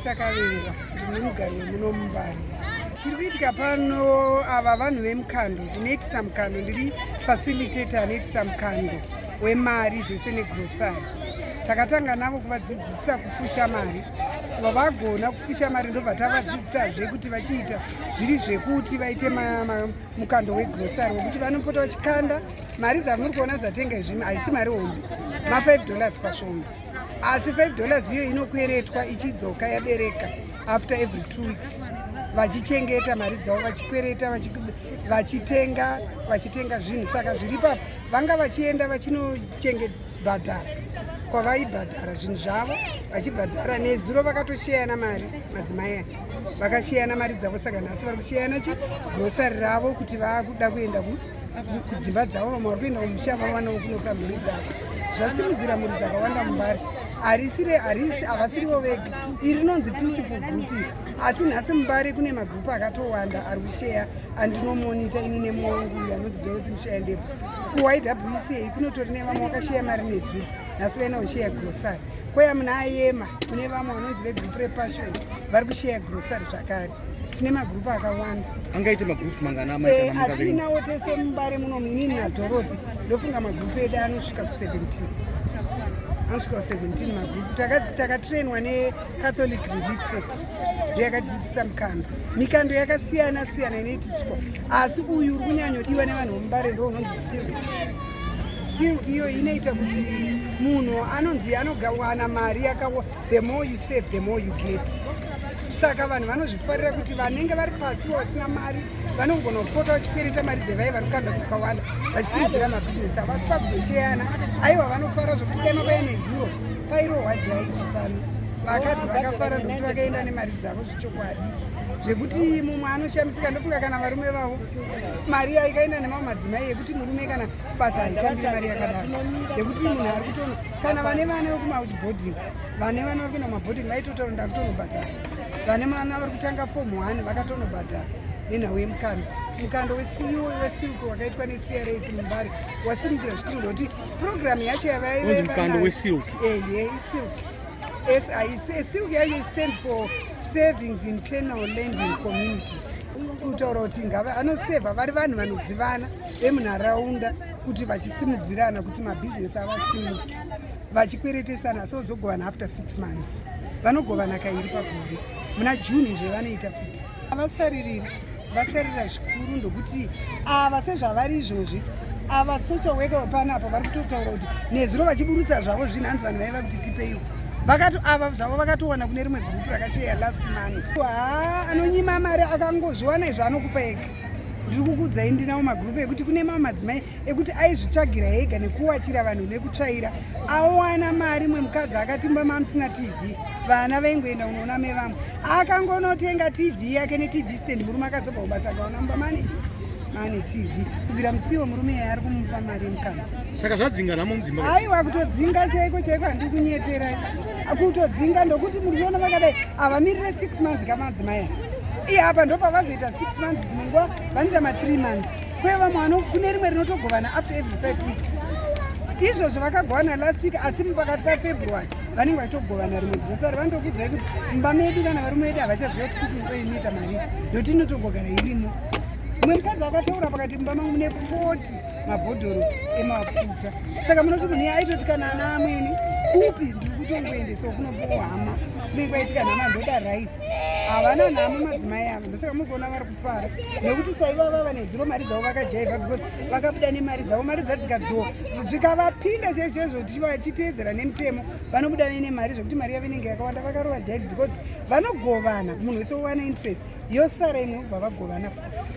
Tsitsi Tavengwa ndinomugari muMbare. Chiri kuitika pano ava vanhu vemikando, ndinoitisa mukando, ndiri facilitator anoitisa mukando wemari zvese negrosari. Takatanga navo kuvadzidzisa kufusha mari, vagona kufusha mari ndobva tavadzidzisazve kuti vachiita zviri zvekuti vaite mukando wegrosari wekuti vanopota vachikanda mari dzamuri kuona dzatenga zvimwe haisi mari hombe, $5 pashombe, asi $5 iyo inokweretwa ichidzoka yabereka after every 2 weeks. Vachichengeta mari dzavo, vachikwereta, vachitenga zvinhu. Saka zviri papo vanga vachienda vachinobhadhara kwavaibhadhara zvinhu zvavo, vachibhadhara nezuro vakatosheyana mari, madzimai vakasheyana mari dzavo. Saka nhasi vari kusheyana grosari ravo kuti vakuda kuenda kudzimba dzavo, vamwe vari kuenda kumusha vavanawo kunopa mhuri dzavo. Zvasimudzira mhuri dzakawanda muMbare, havasirivo vega. Iri rinonzi peaceful group iri, asi nhasi muMbare kune magrupu akatowanda ari kusheya, andinomonita ini nemongu anonzi Dorothy Mushaya Ndebvu. kuYWCA kunotori nevamwe vakasheya mari nezuro, nhasi vainaosheya grosari. Koya muna Yema kune vamwe vanonzi vegrupu repassion vari kusheya grosari zvakare. Tine magrupu akawanda. Angaite magrupu mangana hatinawo tese muMbare muno, inini naDorothy ndofunga magrupu edu anosvika ku17. Anosvika ku17 magrupu. Takatrainwa neCatholic Relief Services ndeyakatidzidzisa mukando. Mikando yakasiyana siyana inoitiswa, asi uyu uri kunyanyodiwa nevanhu vemuMbare ndo unonzi silk. Silk iyo inoita kuti munhu anonzi anogawana mari the more you save the more you get. Saka vanhu vanozvifarira kuti vanenge vari pasi vasina mari vanogona kupota vachikwereta mari dzevaiva rukanda dzakawanda vachisimudzira mabhizinesi avo, asi pakuzosheyana aiwa vanofara zvokuti dai mavaya nezuro pairohwa jaiki pano. Vakadzi vakafara ndokuti vakaenda nemari dzavo zvechokwadi, zvekuti mumwe anoshamisika. Ndofunga kana varume vavo mari ikaenda nemamwe madzimai yekuti murume kana basa haitambiri mari yakadaro, yekuti munhu ari kutono kana vane vana vekumabhodhingi, vane vana vari kuenda kumabhodhingi vaitotaura kutonobhadhara, vane vana vari kutanga form 1 vakatonobhadhara nenhau yemukando. Mukando wesilk wakaitwa neCRS muMbare wasimudzira zvikuru, ndokuti programu yacho yavaimukando wesilk isilk. Silk yacho stand for Savings Internal Lending Communities, kutaura kuti anosevha vari vanhu vanozivana vemunharaunda kuti vachisimudzirana kuti mabhizinesi avo asimuke, vachikweretesana sozogovana after 6 months. Vanogovana kairi pagore, muna Juni zvevanoita futi. Vasarira zvikuru ndokuti ava sezvavari izvozvi, ava social worker panapo vari kutotaura kuti nezuro vachiburutsa zvavo zvinhanzi vanhu vaiva kuti tipeiwo. Ava zvavo vakatowana kune rimwe gurupu rakasheya last month. Anonyima mari akangozviwana izvo anokupa ega. Ndiri kukudzai ndinawo magrupu ekuti kune mamwe madzimai ekuti aizvitsvagira ega nekuwachira vanhu nekutsvaira, awana mari. Mukadzi akatimba mamusina TV, vana vaingoenda kunoona mevamwe, akangonotenga TV yake neTV stand. Murume akadzobva kubasa akaona mba mane TV kubvira musiwo murume ari kumupa mari yemukando. Saka zvadzinga namo mudzimba. Aiwa kutodzinga chaiko handiri kunyepera, kutodzinga ndokuti muriona vakadai avamirire 6 months kamadzimai. Iye apa ndopavazoita 6 months, dzimwe nguva vanoita 3 months. Kwe vamwe kune rimwe rinotogovana after every 5 weeks. Izvozvo vakagovana last week, asi pakati paFebruary vanenge vachitogovana rimwe grosari. Vanotokudzai kuti mumba medu kana varume vedu havachaziva kuti cooking inoita mari, ndokuti inotogogara irimo. Mumwe mukadzi akataura pakati mumba mangu mune 40 mabhodhoro emafuta. Saka munoti munhu aitoti kana ana amweni kupi ndiri kutongoendesawo kunopiwa hama, kunenge kwaitika nhama ndoda raisi. Havana nhamo madzimai avo, ndosaka muri kuona vari kufara nekuti saiva vava nezuro mari dzavo vakajaivha because vakabuda nemari dzavo. Mari dzadzikadzoka zvikavapinda chaizvozvo tichiteedzera nemutemo, vanobuda vaine mari zvokuti mari yavo inenge yakawanda. Vakarova jaivha because vanogovana, munhu wese uwana interest yosara imwe kubva vagovana futi.